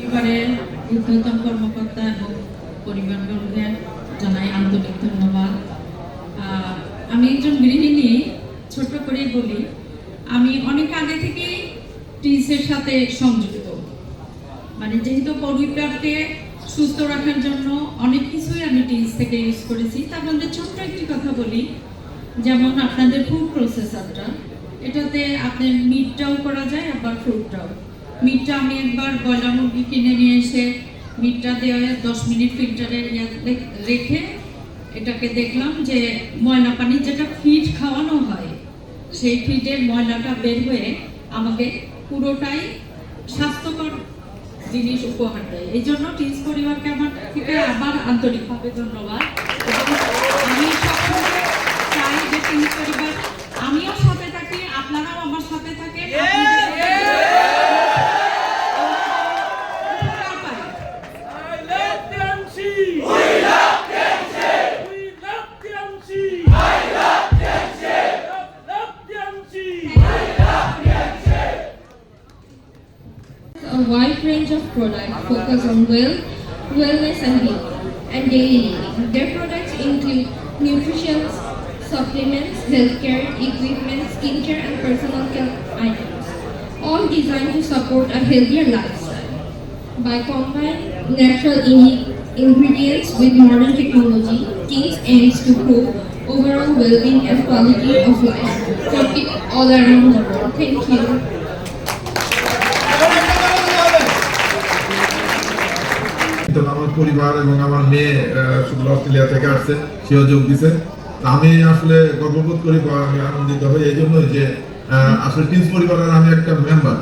পরিবারের ঊর্ধ্বতন কর্মকর্তা এবং পরিবারবর্গকে জানাই আন্তরিক ধন্যবাদ। আমি একজন গৃহিণী, ছোট্ট করে বলি, আমি অনেক আগে থেকেই টিনসের সাথে সংযুক্ত। মানে যেহেতু পরিবারকে সুস্থ রাখার জন্য অনেক কিছুই আমি টিনস থেকে ইউজ করেছি। তার মধ্যে ছোট্ট একটি কথা বলি, যেমন আপনাদের ফুড প্রসেসরটা, এটাতে আপনার মিটটাও করা যায় আবার ফ্রুটটাও। মিটটা আমি একবার ব্রয়লার মুরগি কিনে নিয়ে এসে মিটটা দেওয়া 10 মিনিট ফিল্টারে রেখে এটাকে দেখলাম যে ময়লা পানি যেটা ফিড খাওয়ানো হয় সেই ফিডের ময়লাটা বের হয়ে আমাকে পুরোটাই স্বাস্থ্যকর জিনিস উপহার দেয়। এই জন্য টিনস পরিবারকে আমার থেকে আবার আন্তরিকভাবে ধন্যবাদ। আমি সবসময় চাই যে টিনস পরিবার আমিও সাথে থাকি, আপনারাও আমার সাথে থাকেন। A wide range of products focus on wellness and health, and daily living. Their products include nutrition, supplements, healthcare, equipment, skincare, and personal care items, all designed to support a healthier lifestyle. By combining natural ingredients with modern technology, Kings aims to improve overall well-being and quality of life for people all around the world. Thank you. আমার পরিবার এবং আমার মেয়ে শুধু Australia থেকে আসছে, সেও যোগ দিছে। আমি আসলে গর্ববোধ করি বা আমি আনন্দিত হই এই জন্য যে আসলে টিনস পরিবারের আমি একটা মেম্বার।